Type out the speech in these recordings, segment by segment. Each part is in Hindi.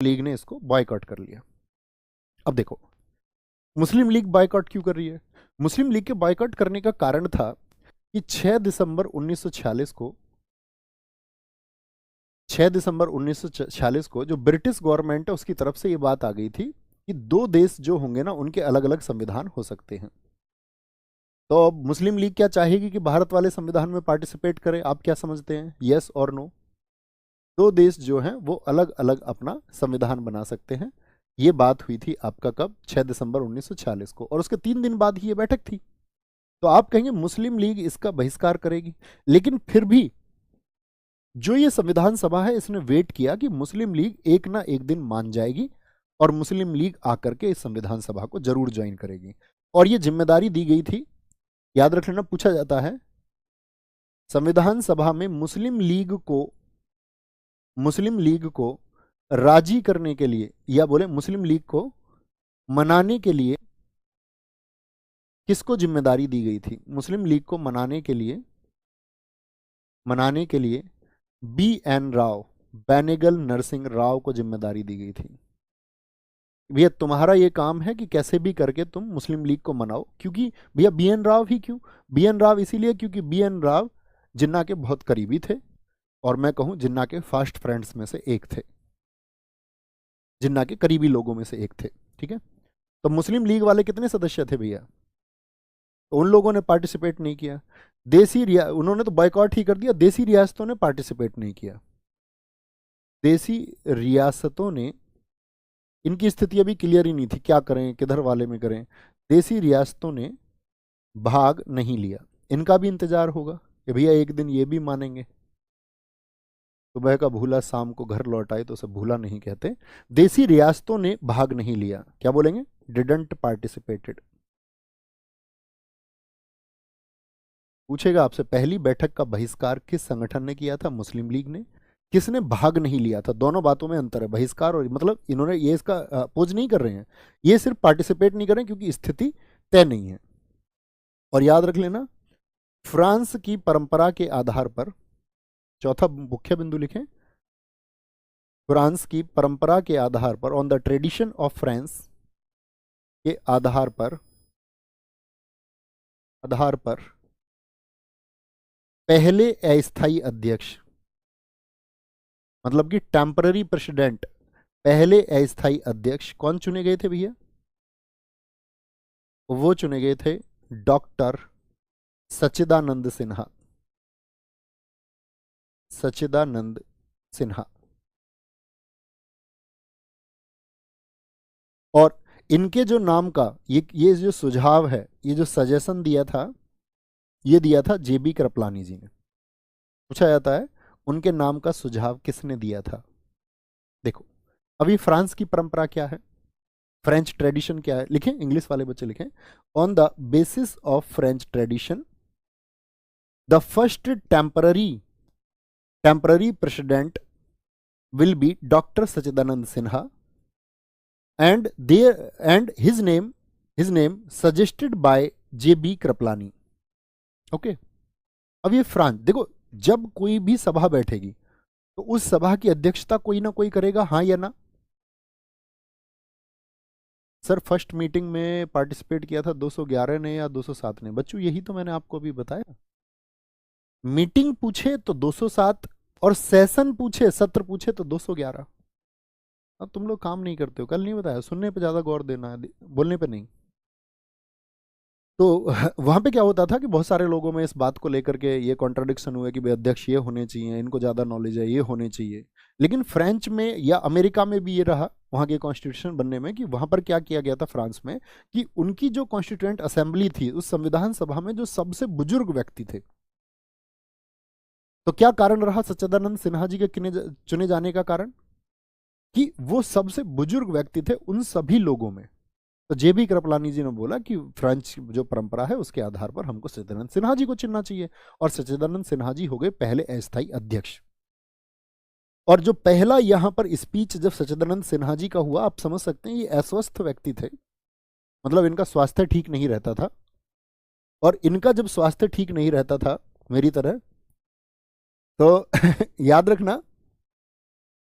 लीग ने इसको बॉयकॉट कर लिया। अब देखो मुस्लिम लीग बॉयकॉट क्यों कर रही है? मुस्लिम लीग के बॉयकॉट करने का कारण था कि 6 दिसंबर 1946 को 6 दिसंबर 1946 को जो ब्रिटिश गवर्नमेंट है उसकी तरफ से ये बात आ गई थी कि दो देश जो होंगे ना उनके अलग अलग संविधान हो सकते हैं। तो अब मुस्लिम लीग क्या चाहेगी कि भारत वाले संविधान में पार्टिसिपेट करे? आप क्या समझते हैं, यस और नो? दो देश जो हैं वो अलग अलग अपना संविधान बना सकते हैं। ये बात हुई थी आपका कब? 6 दिसंबर 1946 को, और उसके 3 दिन बाद ही ये बैठक थी। तो आप कहेंगे मुस्लिम लीग इसका बहिष्कार करेगी, लेकिन फिर भी जो ये संविधान सभा है इसने वेट किया कि मुस्लिम लीग एक ना एक दिन मान जाएगी और मुस्लिम लीग आकर के इस संविधान सभा को जरूर ज्वाइन करेगी। और ये जिम्मेदारी दी गई थी, याद रख लेना, पूछा जाता है संविधान सभा में मुस्लिम लीग को राजी करने के लिए या बोले मुस्लिम लीग को मनाने के लिए किसको जिम्मेदारी दी गई थी? मुस्लिम लीग को मनाने के लिए BN राव, बेनेगल नरसिंह राव को जिम्मेदारी दी गई थी। भैया तुम्हारा ये काम है कि कैसे भी करके तुम मुस्लिम लीग को मनाओ। क्योंकि भैया BN राव ही क्यों? BN राव इसीलिए क्योंकि BN राव जिन्ना के बहुत करीबी थे, और मैं कहूं जिन्ना के फास्ट फ्रेंड्स में से एक थे, जिन्ना के करीबी लोगों में से एक थे। ठीक है, तो मुस्लिम लीग वाले कितने सदस्य थे भैया? तो उन लोगों ने पार्टिसिपेट नहीं किया। उन्होंने तो बॉयकॉट ही कर दिया, देसी रियासतों ने पार्टिसिपेट नहीं किया। देसी रियासतों ने, इनकी स्थिति अभी क्लियर ही नहीं थी क्या करें, किधर वाले में करें। देसी रियासतों ने भाग नहीं लिया। इनका भी इंतजार होगा कि भैया एक दिन ये भी मानेंगे। सुबह का भूला शाम को घर लौट आए तो उसे भूला नहीं कहते। देसी रियासतों ने भाग नहीं लिया, क्या बोलेंगे? Didn't participated. पूछेगा आपसे पहली बैठक का बहिष्कार किस संगठन ने किया था? मुस्लिम लीग ने। किसने भाग नहीं लिया था? दोनों बातों में अंतर है, बहिष्कार और मतलब इन्होंने ये इसका अपोज नहीं कर रहे हैं, ये सिर्फ पार्टिसिपेट नहीं कर रहे हैं क्योंकि स्थिति तय नहीं है। और याद रख लेना फ्रांस की परंपरा के आधार पर, चौथा मुख्य बिंदु लिखें, फ्रांस की परंपरा के आधार पर, on the tradition of France के आधार पर पहले अस्थायी अध्यक्ष, मतलब कि टेम्पररी प्रेसिडेंट, पहले अस्थायी अध्यक्ष कौन चुने गए थे भैया? वो चुने गए थे डॉक्टर सच्चिदानंद सिन्हा। सच्चिदानंद सिन्हा। और इनके जो नाम का ये जो सुझाव है, ये जो सजेशन दिया था, ये दिया था JB कृपलानी जी ने। पूछा जाता है उनके नाम का सुझाव किसने दिया था? देखो अभी फ्रांस की परंपरा क्या है, फ्रेंच ट्रेडिशन क्या है, लिखें, इंग्लिश वाले बच्चे लिखें। On the basis of French tradition the first temporary president will be Dr. Sachidanand Sinha, and his name suggested by JB Kripalani. Okay, अब ये फ्रांस, देखो जब कोई भी सभा बैठेगी तो उस सभा की अध्यक्षता कोई ना कोई करेगा, हाँ या ना? सर फर्स्ट मीटिंग में पार्टिसिपेट किया था 211 ने या 207 ने? बच्चों यही तो मैंने आपको अभी बताया। मीटिंग पूछे तो 207 और सेशन पूछे, सत्र पूछे तो 211। अब तुम लोग काम नहीं करते हो, कल नहीं बताया, सुनने पे ज्यादा गौर देना है, बोलने पे नहीं। तो वहां पे क्या होता था कि बहुत सारे लोगों में इस बात को लेकर के ये कॉन्ट्रडिक्शन हुआ कि भाई अध्यक्ष ये होने चाहिए, इनको ज़्यादा नॉलेज है, ये होने चाहिए। लेकिन फ्रेंच में या अमेरिका में भी ये रहा वहाँ के कॉन्स्टिट्यूशन बनने में कि वहाँ पर क्या किया गया था फ्रांस में कि उनकी जो कॉन्स्टिट्यूएंट असेंबली थी उस संविधान सभा में जो सबसे बुजुर्ग व्यक्ति थे, तो क्या कारण रहा सच्चिदानंद सिन्हा जी के चुने जाने का कारण? कि वो सबसे बुजुर्ग व्यक्ति थे उन सभी लोगों में। तो JB कृपलानी जी ने बोला कि फ्रेंच जो परंपरा है उसके आधार पर हमको सच्चिदानंद सिन्हा जी को चुनना चाहिए, और सच्चिदानंद सिन्हा जी हो गए पहले अस्थायी अध्यक्ष। और जो पहला यहां पर स्पीच जब सच्चिदानंद सिन्हा जी का हुआ, आप समझ सकते हैं ये अस्वस्थ व्यक्ति थे, मतलब इनका स्वास्थ्य ठीक नहीं रहता था। और इनका जब स्वास्थ्य ठीक नहीं रहता था मेरी तरह, तो याद रखना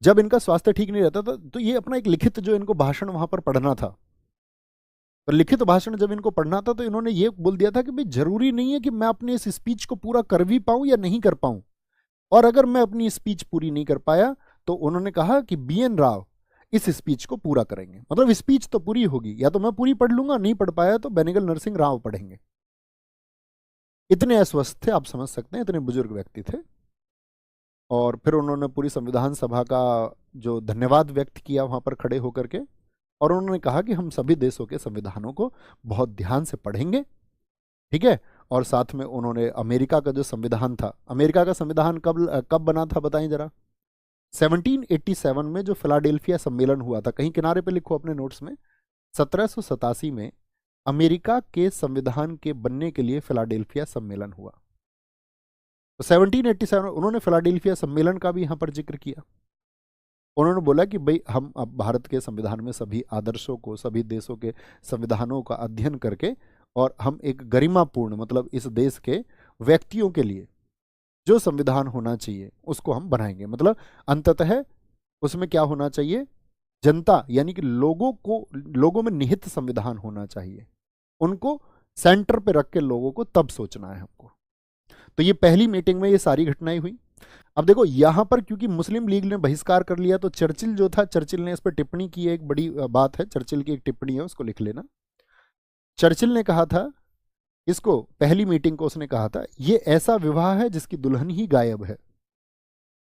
जब इनका स्वास्थ्य ठीक नहीं रहता था तो ये अपना एक लिखित जो इनको भाषण वहां पर पढ़ना था, तो लिखित भाषण जब इनको पढ़ना था तो इन्होंने ये बोल दिया था कि भाई जरूरी नहीं है कि मैं अपने इस स्पीच को पूरा कर भी पाऊं या नहीं कर पाऊं, और अगर मैं अपनी स्पीच पूरी नहीं कर पाया तो उन्होंने कहा कि बीएन राव इस स्पीच को पूरा करेंगे, मतलब स्पीच तो पूरी होगी, या तो मैं पूरी पढ़ लूंगा, नहीं पढ़ पाया तो बेनेगल नरसिंह राव पढ़ेंगे। इतने अस्वस्थ थे, आप समझ सकते हैं, इतने बुजुर्ग व्यक्ति थे। और फिर उन्होंने पूरी संविधान सभा का जो धन्यवाद व्यक्त किया वहां पर खड़े होकर के, और उन्होंने कहा कि हम सभी देशों के संविधानों को बहुत ध्यान से पढ़ेंगे, ठीक है। और साथ में उन्होंने अमेरिका का जो संविधान था, अमेरिका का संविधान कब कब बना था बताएं जरा। 1787 में जो फिलाडेल्फिया सम्मेलन हुआ था, कहीं किनारे पे लिखो अपने नोट्स में, 1787 में अमेरिका के संविधान के बनने के लिए फिलाडेल्फिया सम्मेलन हुआ। तो 1787 उन्होंने फिलाडेल्फिया सम्मेलन का भी यहां पर जिक्र किया। उन्होंने बोला कि भाई हम अब भारत के संविधान में सभी आदर्शों को, सभी देशों के संविधानों का अध्ययन करके, और हम एक गरिमापूर्ण, मतलब इस देश के व्यक्तियों के लिए जो संविधान होना चाहिए उसको हम बनाएंगे। मतलब अंततः उसमें क्या होना चाहिए, जनता यानी कि लोगों को, लोगों में निहित संविधान होना चाहिए, उनको सेंटर पे रख के लोगों को तब सोचना है हमको। तो ये पहली मीटिंग में ये सारी घटनाएं हुई। अब देखो यहां पर क्योंकि मुस्लिम लीग ने बहिष्कार कर लिया, तो चर्चिल जो था, चर्चिल ने इस पर टिप्पणी की है, एक बड़ी बात है, चर्चिल की एक टिप्पणी है, उसको लिख लेना। चर्चिल ने कहा था इसको, पहली मीटिंग को उसने कहा था, ये ऐसा विवाह है जिसकी दुल्हन ही गायब है।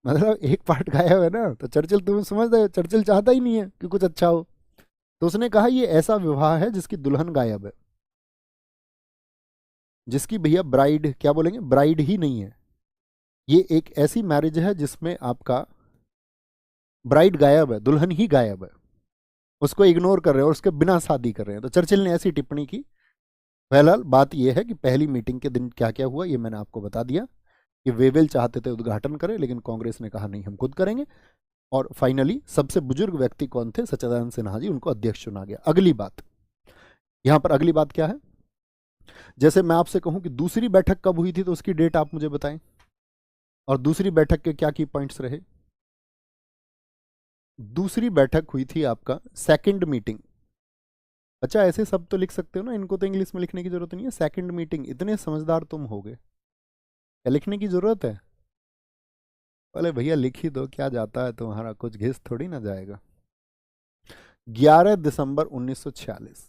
मतलब एक पार्ट गायब है ना, तो चर्चिल, तुम समझ रहे हो, चर्चिल चाहता ही नहीं है कि कुछ अच्छा हो, तो उसने कहा ये ऐसा विवाह है जिसकी दुल्हन गायब है, जिसकी भैया ब्राइड, क्या बोलेंगे, ब्राइड ही नहीं है। ये एक ऐसी मैरिज है जिसमें आपका ब्राइड गायब है, दुल्हन ही गायब है, उसको इग्नोर कर रहे हैं और उसके बिना शादी कर रहे हैं। तो चर्चिल ने ऐसी टिप्पणी की। फिलहाल बात यह है कि पहली मीटिंग के दिन क्या क्या हुआ ये मैंने आपको बता दिया, कि वेवेल चाहते थे उद्घाटन करें, लेकिन कांग्रेस ने कहा नहीं हम खुद करेंगे। और फाइनली सबसे बुजुर्ग व्यक्ति कौन थे, सच्चिदानंद सिन्हा जी, उनको अध्यक्ष चुना गया। अगली बात, यहां पर अगली बात क्या है, जैसे मैं आपसे कहूं कि दूसरी बैठक कब हुई थी तो उसकी डेट आप मुझे बताएं, और दूसरी बैठक के क्या की पॉइंट्स रहे। दूसरी बैठक हुई थी आपका सेकंड मीटिंग। अच्छा ऐसे सब तो लिख सकते हो ना, इनको तो इंग्लिश में लिखने की जरूरत नहीं है। सेकंड मीटिंग, इतने समझदार तुम हो गए, क्या लिखने की जरूरत है। बोले भैया लिख ही दो, क्या जाता है तुम्हारा, कुछ घिस थोड़ी ना जाएगा। 11 दिसंबर 1946,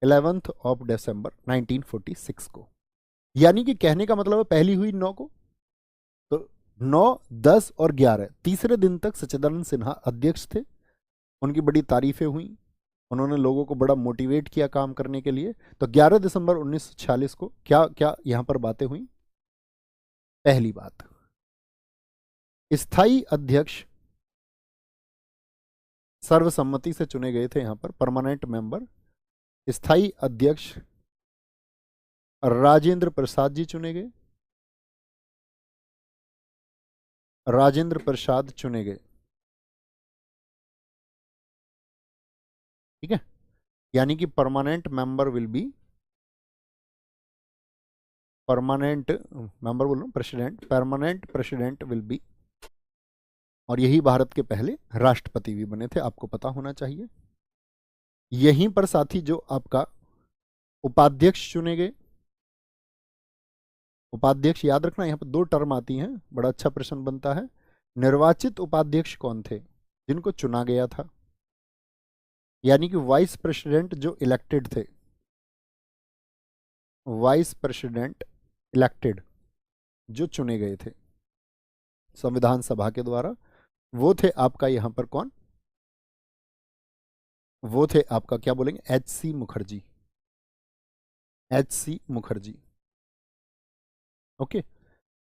11th ऑफ दिसंबर 1946 को, यानी कि कहने का मतलब है पहली हुई 9 को, तो 9, 10 और 11 तीसरे दिन तक सच्चिदानंद सिन्हा अध्यक्ष थे। उनकी बड़ी तारीफें हुई, उन्होंने लोगों को बड़ा मोटिवेट किया काम करने के लिए। तो 11 दिसंबर 1946 को क्या क्या यहां पर बातें हुई। पहली बात, स्थायी अध्यक्ष सर्वसम्मति से चुने गए थे। यहां पर परमानेंट मेंबर, स्थायी अध्यक्ष राजेंद्र प्रसाद जी चुने गए, राजेंद्र प्रसाद चुने गए, ठीक है। यानी कि permanent member will be, permanent member बोल रहा हूं, president, permanent president will be, और यही भारत के पहले राष्ट्रपति भी बने थे, आपको पता होना चाहिए। यहीं पर साथी जो आपका उपाध्यक्ष चुने गए, उपाध्यक्ष याद रखना, यहां पर दो टर्म आती हैं, बड़ा अच्छा प्रश्न बनता है। निर्वाचित उपाध्यक्ष कौन थे, जिनको चुना गया था, यानी कि वाइस प्रेसिडेंट जो इलेक्टेड थे, वाइस प्रेसिडेंट इलेक्टेड जो चुने गए थे संविधान सभा के द्वारा, वो थे आपका यहां पर कौन, वो थे आपका क्या बोलेंगे, H.C. Mukherjee, H.C. Mukherjee, okay.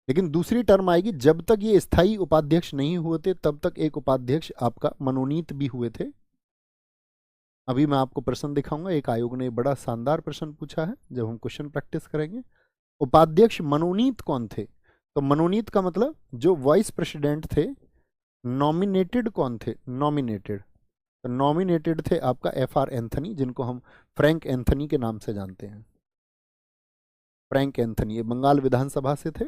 लेकिन दूसरी टर्म आएगी, जब तक ये स्थायी उपाध्यक्ष नहीं हुए थे तब तक एक उपाध्यक्ष आपका मनोनीत भी हुए थे। अभी मैं आपको प्रश्न दिखाऊंगा, एक आयोग ने बड़ा शानदार प्रश्न पूछा है जब हम क्वेश्चन प्रैक्टिस करेंगे। उपाध्यक्ष मनोनीत कौन थे, तो मनोनीत का मतलब जो वाइस प्रेसिडेंट थे। नॉमिनेटेड कौन थे, नॉमिनेटेड, तो नॉमिनेटेड थे आपका F.R. एंथनी, जिनको हम फ्रैंक एंथनी के नाम से जानते हैं। फ्रैंक एंथनी ये बंगाल विधानसभा से थे,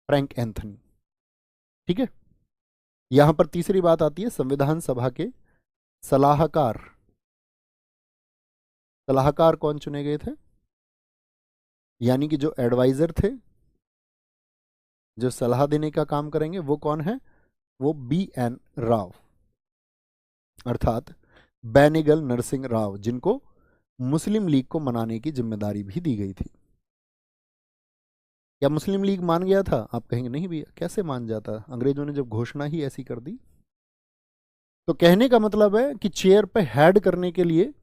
फ्रैंक एंथनी। ठीक है, यहां पर तीसरी बात आती है संविधान सभा के सलाहकार। सलाहकार कौन चुने गए थे? यानी कि जो एडवाइजर थे, जो सलाह देने का काम करेंगे, वो कौन है? वो BN राव, अर्थात बेनेगल नरसिंह राव, जिनको मुस्लिम लीग को मनाने की जिम्मेदारी भी दी गई थी। क्या मुस्लिम लीग मान गया था? आप कहेंगे नहीं भैया, कैसे मान जाता, अंग्रेजों ने जब घोषणा ही ऐसी कर दी। तो कहने का मतलब है कि चेयर पे हेड करने के लिए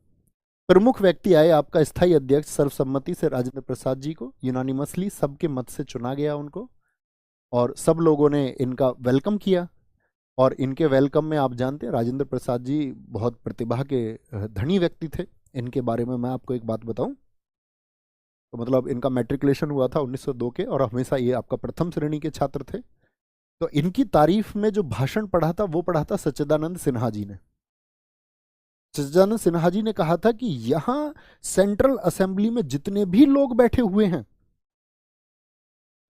प्रमुख व्यक्ति आए। आपका स्थायी अध्यक्ष सर्वसम्मति से राजेंद्र प्रसाद जी को यूनानिमसली सबके मत से चुना गया उनको, और सब लोगों ने इनका वेलकम किया। और इनके वेलकम में आप जानते हैं राजेंद्र प्रसाद जी बहुत प्रतिभा के धनी व्यक्ति थे। इनके बारे में मैं आपको एक बात बताऊं, तो मतलब इनका मैट्रिकुलेशन हुआ था 1902 के, और हमेशा ये आपका प्रथम श्रेणी के छात्र थे। तो इनकी तारीफ में जो भाषण पढ़ा था वो पढ़ा था सच्चिदानंद सिन्हा जी ने। सच्चिदानंद सिन्हा जी ने कहा था कि यहां सेंट्रल असेंबली में जितने भी लोग बैठे हुए हैं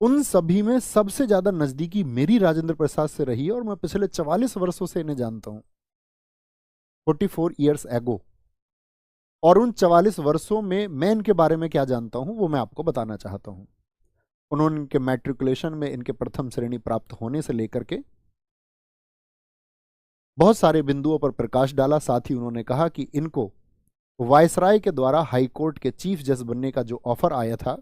उन सभी में सबसे ज्यादा नजदीकी मेरी राजेंद्र प्रसाद से रही है, और मैं पिछले 44 वर्षों से इन्हें जानता हूं, 44 ईयर्स एगो। और उन 44 वर्षों में मैं इनके बारे में क्या जानता हूं वो मैं आपको बताना चाहता हूं। उन्होंने इनके मैट्रिकुलेशन में इनके प्रथम श्रेणी प्राप्त होने से लेकर के बहुत सारे बिंदुओं पर प्रकाश डाला। साथ ही उन्होंने कहा कि इनको वायसराय के द्वारा हाई कोर्ट के चीफ जज बनने का जो ऑफर आया था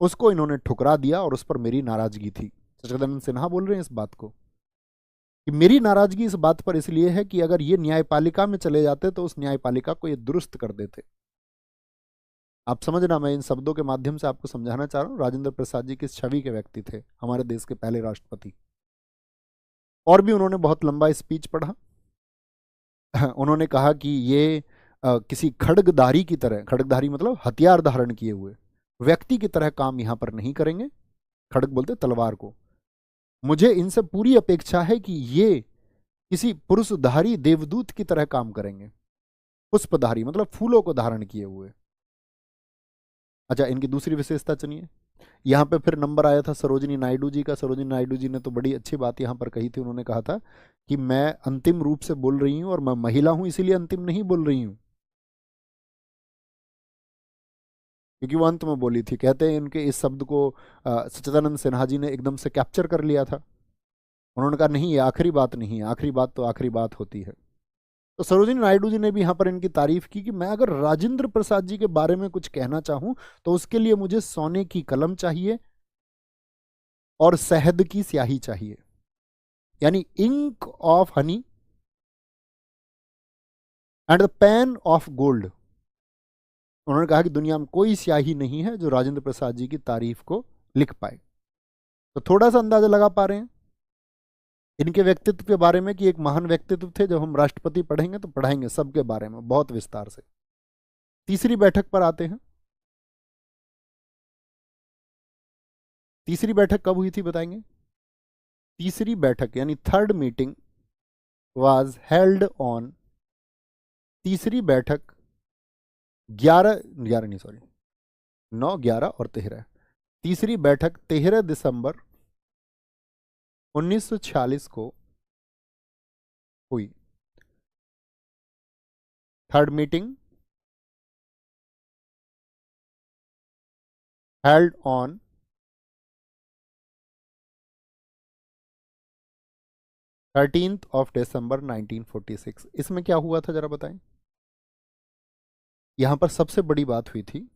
उसको इन्होंने ठुकरा दिया, और उस पर मेरी नाराजगी थी। सच्चिदानंद सिन्हा बोल रहे हैं इस बात को, कि मेरी नाराजगी इस बात पर इसलिए है कि अगर ये न्यायपालिका में चले जाते तो उस न्यायपालिका को ये दुरुस्त कर देते। आप समझना, मैं इन शब्दों के माध्यम से आपको समझाना चाह रहा हूं राजेंद्र प्रसाद जी किस छवि के व्यक्ति थे, हमारे देश के पहले राष्ट्रपति। और भी उन्होंने बहुत लंबा स्पीच पढ़ा। उन्होंने कहा कि ये किसी खड्गधारी की तरह, खड्गधारी मतलब हथियार धारण किए हुए व्यक्ति की तरह काम यहां पर नहीं करेंगे। खड्ग बोलते तलवार को। मुझे इनसे पूरी अपेक्षा है कि ये किसी पुरुषधारी देवदूत की तरह काम करेंगे। पुष्पधारी मतलब फूलों को धारण किए हुए। अच्छा, इनकी दूसरी विशेषता चुनिए। यहाँ पे फिर नंबर आया था सरोजिनी नायडू जी का। सरोजिनी नायडू जी ने तो बड़ी अच्छी बात यहाँ पर कही थी। उन्होंने कहा था कि मैं अंतिम रूप से बोल रही हूँ और मैं महिला हूं इसीलिए अंतिम नहीं बोल रही हूँ, क्योंकि वो अंत में बोली थी। कहते हैं इनके इस शब्द को सच्चिदानंद सिन्हा जी ने एकदम से कैप्चर कर लिया था। उन्होंने कहा नहीं, ये आखिरी बात नहीं है, आखिरी बात तो आखिरी बात होती है। तो सरोजिनी नायडू जी ने भी यहाँ पर इनकी तारीफ की कि मैं अगर राजेंद्र प्रसाद जी के बारे में कुछ कहना चाहूं तो उसके लिए मुझे सोने की कलम चाहिए और शहद की स्याही चाहिए, यानी ink of honey and the pen of gold. उन्होंने कहा कि दुनिया में कोई स्याही नहीं है जो राजेंद्र प्रसाद जी की तारीफ को लिख पाए। तो थोड़ा सा अंदाजा लगा पा रहे हैं इनके व्यक्तित्व के बारे में कि एक महान व्यक्तित्व थे। जब हम राष्ट्रपति पढ़ेंगे तो पढ़ाएंगे सबके बारे में बहुत विस्तार से। तीसरी बैठक पर आते हैं। तीसरी बैठक कब हुई थी बताएंगे? तीसरी बैठक यानी third meeting was held on, तीसरी बैठक 11 11 नहीं सॉरी 9 11 और 13, तीसरी बैठक 13 दिसंबर 1946 को हुई। Third meeting held on 13th of December 1946। इसमें क्या हुआ था जरा बताएं। यहां पर सबसे बड़ी बात हुई थी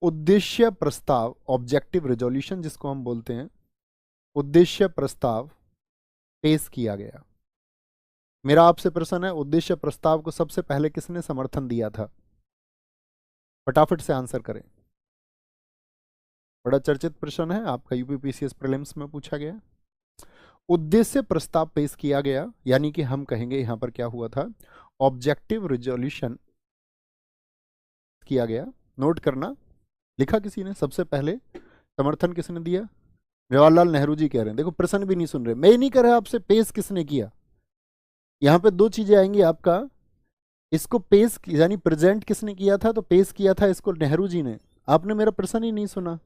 उद्देश्य प्रस्ताव, ऑब्जेक्टिव रेजोल्यूशन जिसको हम बोलते हैं, उद्देश्य प्रस्ताव पेश किया गया। मेरा आपसे प्रश्न है, उद्देश्य प्रस्ताव को सबसे पहले किसने समर्थन दिया था? फटाफट से आंसर करें। बड़ा चर्चित प्रश्न है, आपका यूपीपीसीएस प्रीलिम्स में पूछा गया। उद्देश्य प्रस्ताव पेश किया गया, यानी कि हम कहेंगे यहां पर क्या हुआ था, ऑब्जेक्टिव रेजोल्यूशन किया गया। नोट करना, लिखा किसी ने सबसे पहले, समर्थन किसने दिया? जवाहरलाल नेहरू जी कह रहे हैं। देखो प्रश्न भी नहीं सुन रहे, मैं नहीं कह रहा आपसे, पेश किसने किया। यहां पे दो चीजें आएंगी आपका, इसको पेश यानी प्रेजेंट किसने किया था, तो पेश किया था इसको नेहरू जी ने। आपने मेरा प्रश्न ही नहीं सुना।